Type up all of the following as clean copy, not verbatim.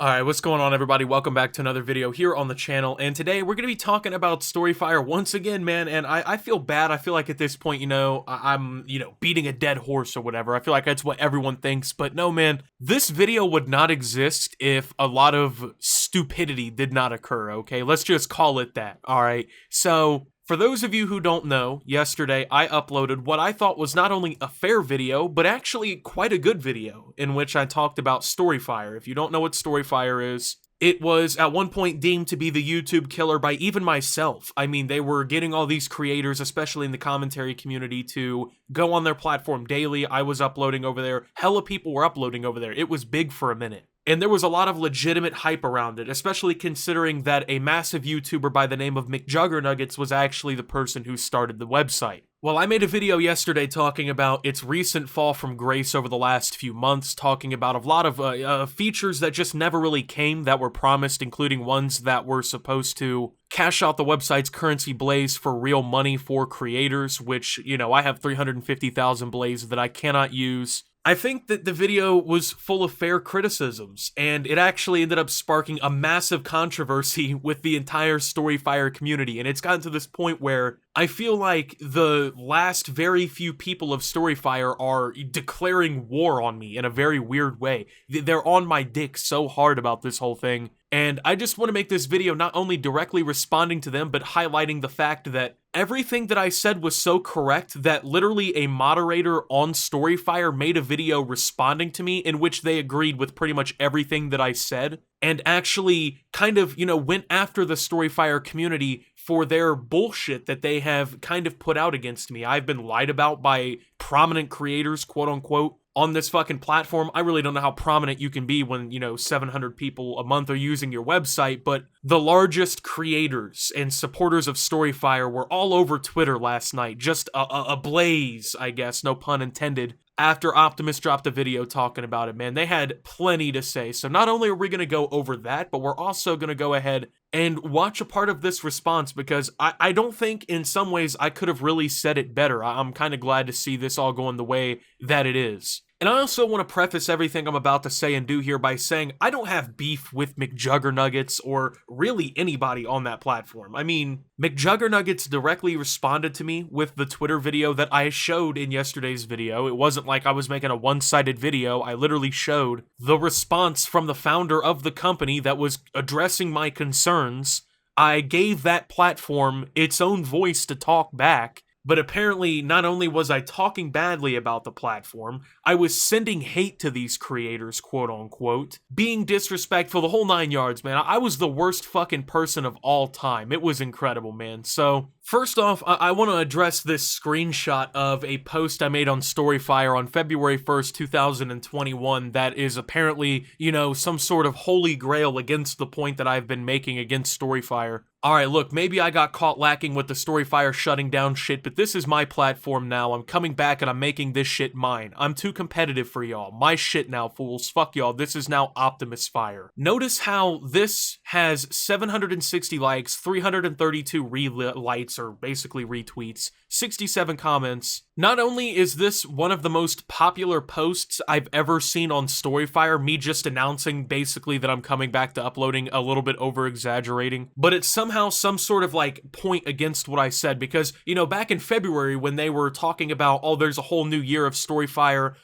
Alright, what's going on everybody? Welcome back to another video here on the channel, and today we're going to be talking about StoryFire once again, man, and I feel bad. I feel like at this point, I'm beating a dead horse or whatever. I feel like that's what everyone thinks, but no, man, this video would not exist if a lot of stupidity did not occur, okay? Let's just call it that, alright? So, for those of you who don't know, yesterday I uploaded what I thought was not only a fair video, but actually quite a good video, in which I talked about StoryFire. If you don't know what StoryFire is, it was at one point deemed to be the YouTube killer by even myself. I mean, they were getting all these creators, especially in the commentary community, to go on their platform daily. I was uploading over there. Hella people were uploading over there. It was big for a minute. And there was a lot of legitimate hype around it, especially considering that a massive YouTuber by the name of McJuggernuggets was actually the person who started the website. Well, I made a video yesterday talking about its recent fall from grace over the last few months, talking about a lot of features that just never really came that were promised, including ones that were supposed to cash out the website's currency blaze for real money for creators, which, I have 350,000 blaze that I cannot use. I think that the video was full of fair criticisms, and it actually ended up sparking a massive controversy with the entire StoryFire community, and it's gotten to this point where I feel like the last very few people of StoryFire are declaring war on me in a very weird way. They're on my dick so hard about this whole thing, and I just want to make this video not only directly responding to them, but highlighting the fact that everything that I said was so correct that literally a moderator on StoryFire made a video responding to me in which they agreed with pretty much everything that I said, and actually kind of, went after the StoryFire community for their bullshit that they have kind of put out against me. I've been lied about by prominent creators, quote unquote, on this fucking platform. I really don't know how prominent you can be when, 700 people a month are using your website, but the largest creators and supporters of StoryFire were all over Twitter last night, just a blaze, I guess, no pun intended, after Optimus dropped a video talking about it, man. They had plenty to say. So not only are we going to go over that, but we're also going to go ahead and watch a part of this response, because I don't think in some ways I could have really said it better. I'm kind of glad to see this all going the way that it is. And I also want to preface everything I'm about to say and do here by saying I don't have beef with McJuggernuggets or really anybody on that platform. I mean, McJuggernuggets directly responded to me with the Twitter video that I showed in yesterday's video. It wasn't like I was making a one-sided video. I literally showed the response from the founder of the company that was addressing my concerns. I gave that platform its own voice to talk back. But apparently, not only was I talking badly about the platform, I was sending hate to these creators, quote unquote, being disrespectful, the whole 9 yards, man. I was the worst fucking person of all time. It was incredible, man. So, first off, I want to address this screenshot of a post I made on StoryFire on February 1st, 2021 that is apparently, some sort of holy grail against the point that I've been making against StoryFire. Alright, look, maybe I got caught lacking with the StoryFire shutting down shit, but this is my platform now. I'm coming back and I'm making this shit mine. I'm too competitive for y'all. My shit now, fools. Fuck y'all. This is now Optimus Fire. Notice how this has 760 likes, 332 relights, or basically retweets, 67 comments. Not only is this one of the most popular posts I've ever seen on StoryFire, me just announcing basically that I'm coming back to uploading, a little bit over-exaggerating, but it's somehow some sort of point against what I said, because, back in February when they were talking about, oh, there's a whole new year of StoryFire,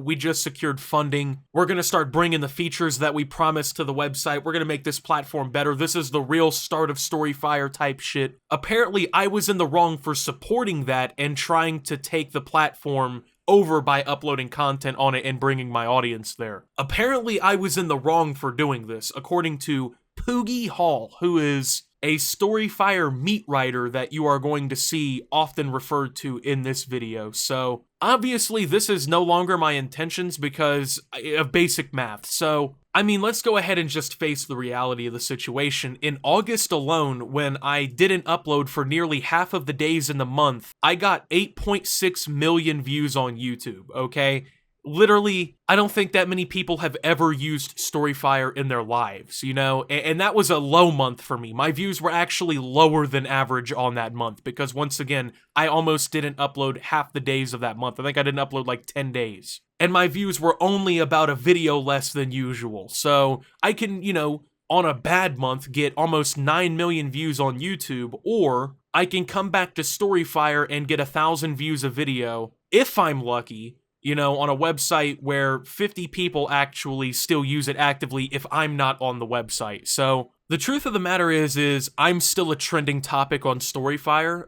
we just secured funding, we're gonna start bringing the features that we promised to the website, we're gonna make this platform better, this is the real start of StoryFire type shit. Apparently, I was in the wrong for supporting that and trying to take the platform over by uploading content on it and bringing my audience there. Apparently, I was in the wrong for doing this, according to poogiehall, who is a StoryFire meat writer that you are going to see often referred to in this video. So, obviously, this is no longer my intentions because of basic math. So, I mean, let's go ahead and just face the reality of the situation. In August alone, when I didn't upload for nearly half of the days in the month, I got 8.6 million views on YouTube, okay? literally, I don't think that many people have ever used StoryFire in their lives, you know? And that was a low month for me. My views were actually lower than average on that month because, once again, I almost didn't upload half the days of that month. I think I didn't upload like 10 days. And my views were only about a video less than usual. So I can, you know, on a bad month, get almost 9 million views on YouTube, or I can come back to StoryFire and get 1,000 views a video, if I'm lucky, you know, on a website where 50 people actually still use it actively if I'm not on the website. So the truth of the matter is I'm still a trending topic on StoryFire.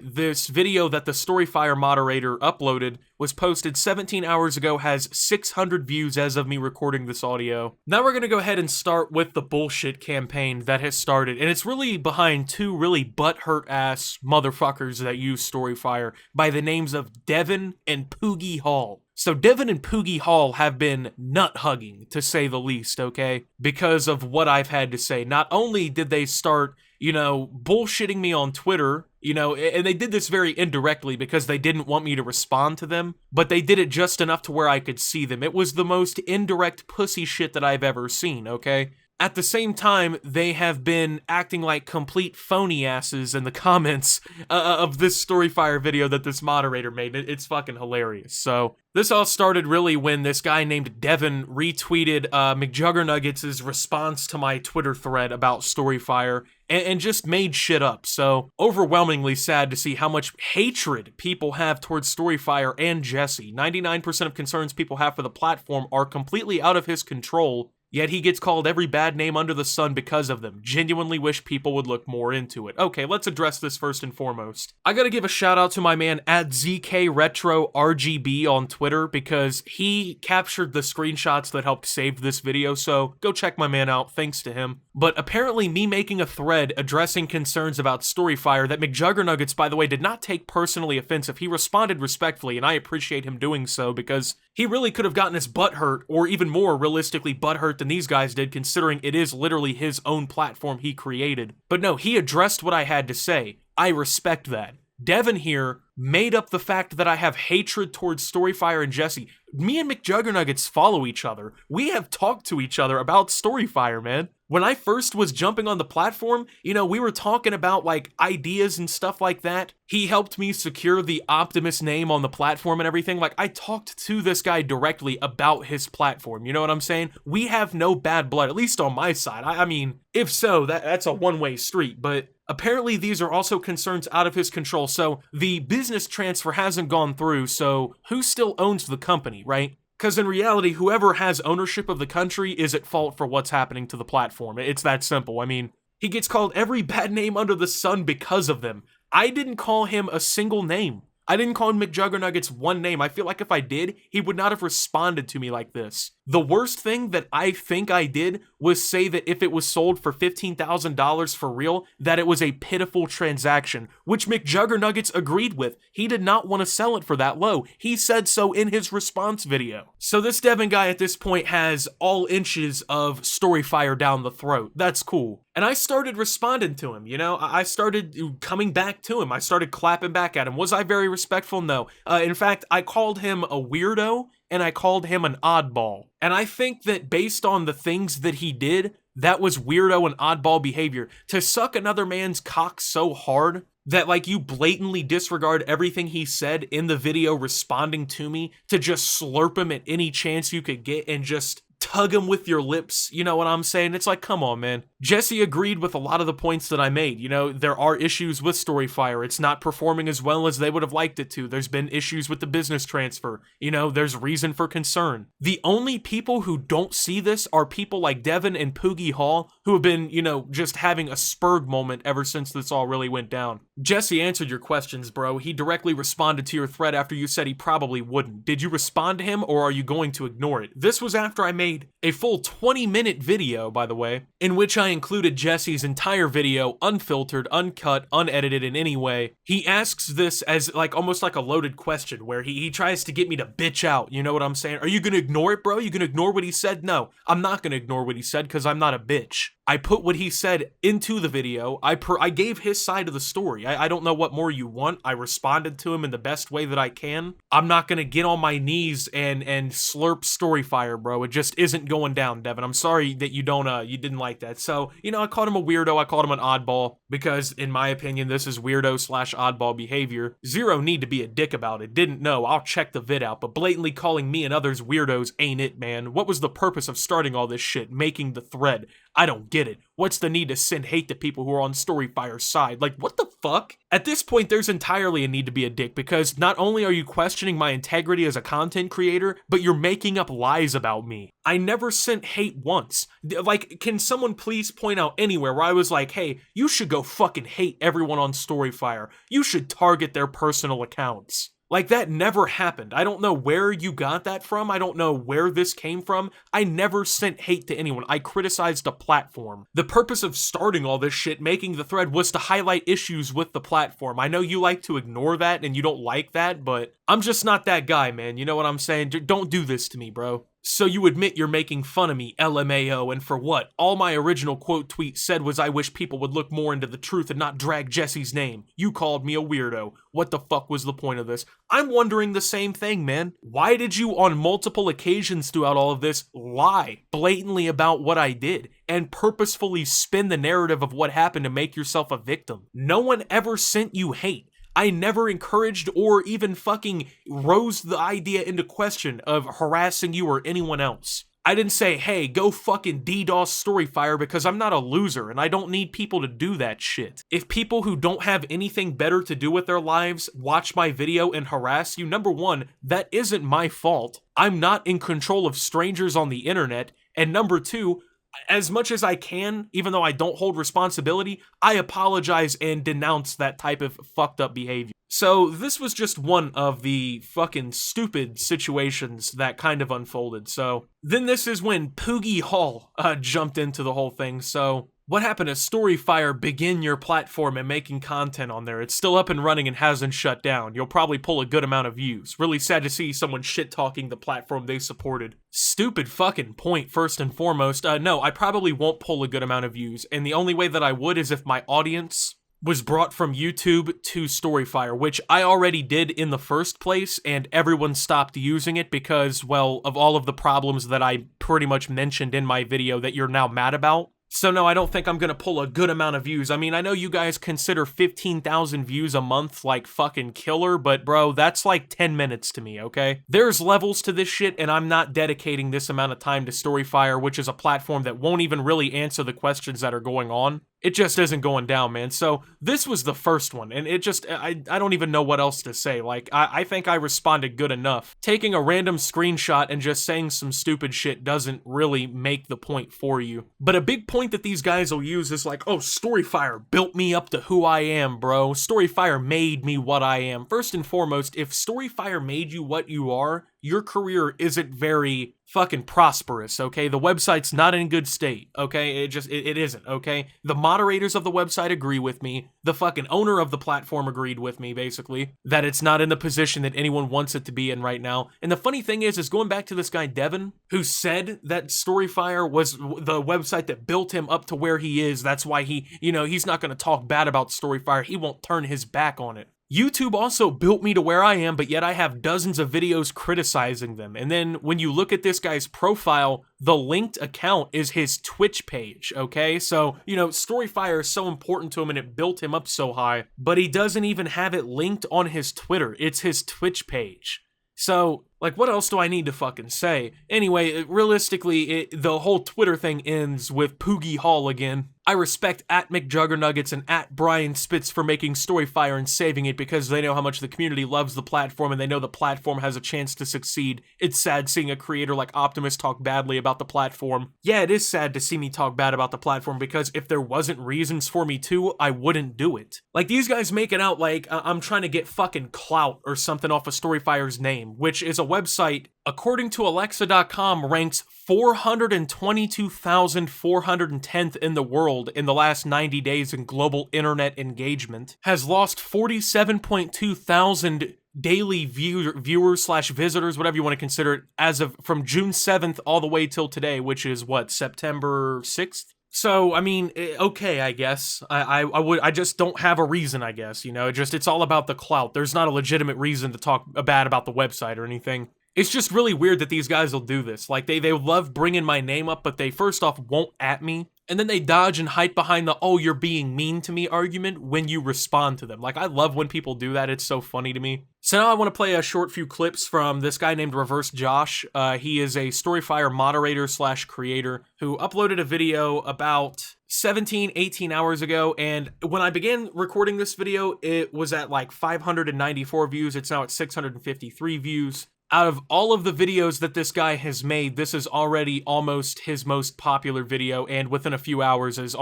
This video that the StoryFire moderator uploaded was posted 17 hours ago, has 600 views as of me recording this audio. Now we're gonna go ahead and start with the bullshit campaign that has started, and it's really behind two really butthurt ass motherfuckers that use StoryFire by the names of Devin and poogiehall. So Devin and poogiehall have been nut-hugging, to say the least, okay? Because of what I've had to say. Not only did they start, you know, bullshitting me on Twitter, you know, and they did this very indirectly because they didn't want me to respond to them, but they did it just enough to where I could see them. It was the most indirect pussy shit that I've ever seen, okay? At the same time, they have been acting like complete phony asses in the comments of this StoryFire video that this moderator made. It's fucking hilarious. So this all started really when this guy named Devin retweeted McJuggernuggets' response to my Twitter thread about StoryFire and just made shit up. So overwhelmingly sad to see how much hatred people have towards StoryFire and Jesse. 99% of concerns people have for the platform are completely out of his control, yet he gets called every bad name under the sun because of them. Genuinely wish people would look more into it. Okay, let's address this first and foremost. I gotta give a shout out to my man at ZKRetroRGB on Twitter because he captured the screenshots that helped save this video, so go check my man out, thanks to him. But apparently me making a thread addressing concerns about StoryFire that McJuggernuggets, by the way, did not take personally offensive. He responded respectfully, and I appreciate him doing so because he really could have gotten his butt hurt, or even more realistically butt hurt than these guys did, considering it is literally his own platform he created. But no, he addressed what I had to say. I respect that. Devin here made up the fact that I have hatred towards StoryFire and Jesse. Me and McJuggernuggets follow each other. We have talked to each other about StoryFire, man. When I first was jumping on the platform, you know, we were talking about like ideas and stuff like that. He helped me secure the Optimus name on the platform and everything. Like, I talked to this guy directly about his platform, you know what I'm saying? We have no bad blood, at least on my side. I mean, if so, that's a one-way street, but apparently these are also concerns out of his control. So the business transfer hasn't gone through, so who still owns the company, right? Because in reality, whoever has ownership of the country is at fault for what's happening to the platform. It's that simple. I mean, he gets called every bad name under the sun because of them. I didn't call him a single name. I didn't call him McJuggernuggets one name. I feel like if I did, he would not have responded to me like this. The worst thing that I think I did was say that if it was sold for $15,000 for real, that it was a pitiful transaction, which McJuggernuggets agreed with. He did not want to sell it for that low. He said so in his response video. So this Devin guy at this point has all inches of StoryFire down the throat. That's cool. And I started responding to him, you know? I started coming back to him. I started clapping back at him. Was I very respectful? No. In fact, I called him a weirdo, and I called him an oddball. And I think that based on the things that he did, that was weirdo and oddball behavior. To suck another man's cock so hard that, like, you blatantly disregard everything he said in the video responding to me, to just slurp him at any chance you could get and just tug him with your lips, you know what I'm saying? It's like, come on, man. Jesse agreed with a lot of the points that I made. You know, there are issues with StoryFire. It's not performing as well as they would have liked it to. There's been issues with the business transfer. You know, there's reason for concern. The only people who don't see this are people like Devin and poogiehall, who have been, you know, just having a spurg moment ever since this all really went down. Jesse answered your questions, bro. He directly responded to your thread after you said he probably wouldn't. Did you respond to him, or are you going to ignore it? This was after I made a full 20-minute video, by the way, in which I included Jesse's entire video, unfiltered, uncut, unedited in any way. He asks this as like almost like a loaded question where he tries to get me to bitch out, you know what I'm saying? Are you gonna ignore it, bro? You gonna ignore what he said? No, I'm not gonna ignore what he said because I'm not a bitch. I put what he said into the video. I gave his side of the story. I don't know what more you want. I responded to him in the best way that I can. I'm not gonna get on my knees and slurp StoryFire, bro. It just isn't going down, Devin. I'm sorry that you didn't like that. So, you know, I called him a weirdo. I called him an oddball because, in my opinion, this is weirdo/oddball behavior. Zero need to be a dick about it. Didn't know. I'll check the vid out. But blatantly calling me and others weirdos ain't it, man. What was the purpose of starting all this shit, making the thread? I don't get it. What's the need to send hate to people who are on StoryFire's side? Like, what the fuck? At this point, there's entirely a need to be a dick because not only are you questioning my integrity as a content creator, but you're making up lies about me. I never sent hate once. Like, can someone please point out anywhere where I was like, hey, you should go fucking hate everyone on StoryFire. You should target their personal accounts. Like, that never happened. I don't know where you got that from. I don't know where this came from. I never sent hate to anyone. I criticized the platform. The purpose of starting all this shit, making the thread, was to highlight issues with the platform. I know you like to ignore that and you don't like that, but I'm just not that guy, man. You know what I'm saying? Don't do this to me, bro. So you admit you're making fun of me, LMAO, and for what? All my original quote tweet said was I wish people would look more into the truth and not drag Jesse's name. You called me a weirdo. What the fuck was the point of this? I'm wondering the same thing, man. Why did you, on multiple occasions throughout all of this, lie blatantly about what I did and purposefully spin the narrative of what happened to make yourself a victim? No one ever sent you hate. I never encouraged or even fucking rose the idea into question of harassing you or anyone else. I didn't say, hey, go fucking DDoS StoryFire because I'm not a loser and I don't need people to do that shit. If people who don't have anything better to do with their lives watch my video and harass you, number one, that isn't my fault. I'm not in control of strangers on the internet. And number two, as much as I can, even though I don't hold responsibility, I apologize and denounce that type of fucked up behavior. So this was just one of the fucking stupid situations that kind of unfolded. So then this is when poogiehall jumped into the whole thing. So what happened to StoryFire begin your platform and making content on there? It's still up and running and hasn't shut down. You'll probably pull a good amount of views. Really sad to see someone shit-talking the platform they supported. Stupid fucking point, first and foremost. No, I probably won't pull a good amount of views. And the only way that I would is if my audience was brought from YouTube to StoryFire, which I already did in the first place, and everyone stopped using it because, well, of all of the problems that I pretty much mentioned in my video that you're now mad about. So no, I don't think I'm gonna pull a good amount of views. I mean, I know you guys consider 15,000 views a month like fucking killer, but bro, that's like 10 minutes to me, okay? There's levels to this shit, and I'm not dedicating this amount of time to StoryFire, which is a platform that won't even really answer the questions that are going on. It just isn't going down, man. So this was the first one, and it just, I don't even know what else to say. Like, I think I responded good enough. Taking a random screenshot and just saying some stupid shit doesn't really make the point for you. But a big point that these guys will use is like, oh, StoryFire built me up to who I am, bro. StoryFire made me what I am. First and foremost, if StoryFire made you what you are, your career isn't very fucking prosperous, okay? The website's not in good state, okay? It isn't, okay? The moderators of the website agree with me. The fucking owner of the platform agreed with me, basically, that it's not in the position that anyone wants it to be in right now. And the funny thing is going back to this guy, Devin, who said that StoryFire was the website that built him up to where he is. That's why he, you know, he's not going to talk bad about StoryFire. He won't turn his back on it. YouTube also built me to where I am, but yet I have dozens of videos criticizing them. And then when you look at this guy's profile, the linked account is his Twitch page, okay? So, you know, StoryFire is so important to him and it built him up so high, but he doesn't even have it linked on his Twitter. It's his Twitch page. So, like, what else do I need to fucking say? Anyway, realistically, the whole Twitter thing ends with poogiehall again. I respect @McJuggernuggets and @BrianSpitz for making StoryFire and saving it because they know how much the community loves the platform and they know the platform has a chance to succeed. It's sad seeing a creator like Optimus talk badly about the platform. Yeah, it is sad to see me talk bad about the platform because if there wasn't reasons for me to, I wouldn't do it. Like, these guys make it out like I'm trying to get fucking clout or something off of StoryFire's name, which is a website, according to Alexa.com, ranks 422,410th in the world in the last 90 days in global internet engagement, has lost 47.2 thousand daily viewers/visitors, whatever you want to consider it, as of from June 7th all the way till today, which is what, September 6th? So, I mean, okay, I guess. I just don't have a reason, I guess, you know? It's all about the clout. There's not a legitimate reason to talk bad about the website or anything. It's just really weird that these guys will do this. Like, they love bringing my name up, but they first off won't at me, and then they dodge and hide behind the, oh, you're being mean to me argument when you respond to them. Like, I love when people do that. It's so funny to me. So now I want to play a short few clips from this guy named Reverse Josh. He is a StoryFire moderator / creator who uploaded a video about 17, 18 hours ago, and when I began recording this video, it was at like 594 views. It's now at 653 views. Out of all of the videos that this guy has made, this is already almost his most popular video, and within a few hours is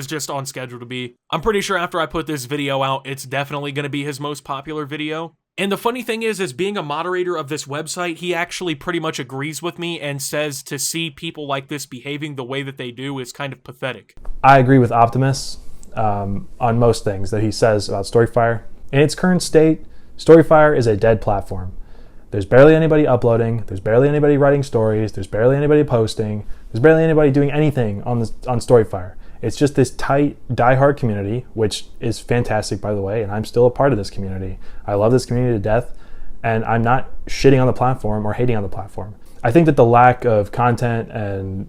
just on schedule to be. I'm pretty sure after I put this video out, it's definitely going to be his most popular video. And the funny thing is being a moderator of this website, he actually pretty much agrees with me and says to see people like this behaving the way that they do is kind of pathetic. I agree with Optimus on most things that he says about StoryFire. In its current state, StoryFire is a dead platform. There's barely anybody uploading, there's barely anybody writing stories, there's barely anybody posting, there's barely anybody doing anything on StoryFire. It's just this tight, diehard community, which is fantastic, by the way, and I'm still a part of this community. I love this community to death, and I'm not shitting on the platform or hating on the platform. I think that the lack of content and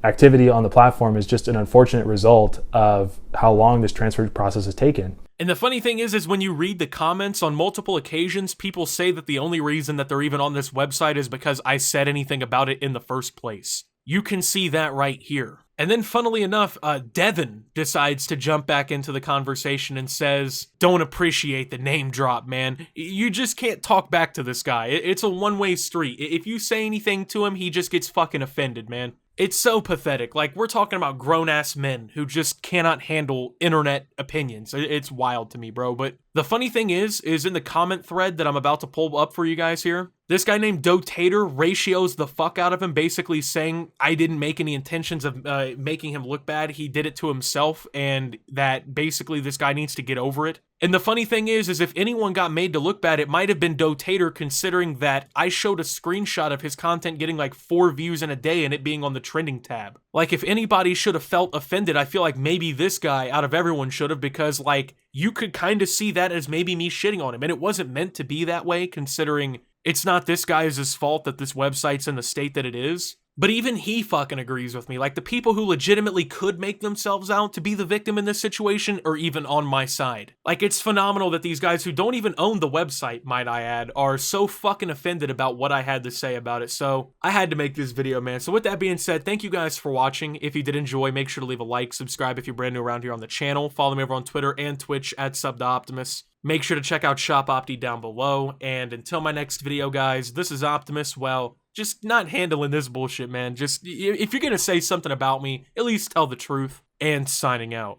activity on the platform is just an unfortunate result of how long this transfer process has taken. And the funny thing is when you read the comments on multiple occasions, people say that the only reason that they're even on this website is because I said anything about it in the first place. You can see that right here. And then funnily enough, Devin decides to jump back into the conversation and says, don't appreciate the name drop, man. You just can't talk back to this guy. It's a one-way street. If you say anything to him, he just gets fucking offended, man. It's so pathetic. Like, we're talking about grown-ass men who just cannot handle internet opinions. It's wild to me, bro. But the funny thing is in the comment thread that I'm about to pull up for you guys here, this guy named Dotator ratios the fuck out of him, basically saying I didn't make any intentions of making him look bad. He did it to himself, and that basically this guy needs to get over it. And the funny thing is if anyone got made to look bad, it might have been Dotator, considering that I showed a screenshot of his content getting like 4 views in a day and it being on the trending tab. Like, if anybody should have felt offended, I feel like maybe this guy out of everyone should have, because like you could kind of see that as maybe me shitting on him, and it wasn't meant to be that way, considering it's not this guy's fault that this website's in the state that it is. But even he fucking agrees with me. Like, the people who legitimately could make themselves out to be the victim in this situation are even on my side. Like, it's phenomenal that these guys who don't even own the website, might I add, are so fucking offended about what I had to say about it. So I had to make this video, man. So with that being said, thank you guys for watching. If you did enjoy, make sure to leave a like, subscribe if you're brand new around here on the channel. Follow me over on Twitter and Twitch at SubToOptimus. Make sure to check out Shop Opti down below. And until my next video, guys, this is Optimus. Well, just not handling this bullshit, man. Just, if you're gonna say something about me, at least tell the truth. And signing out.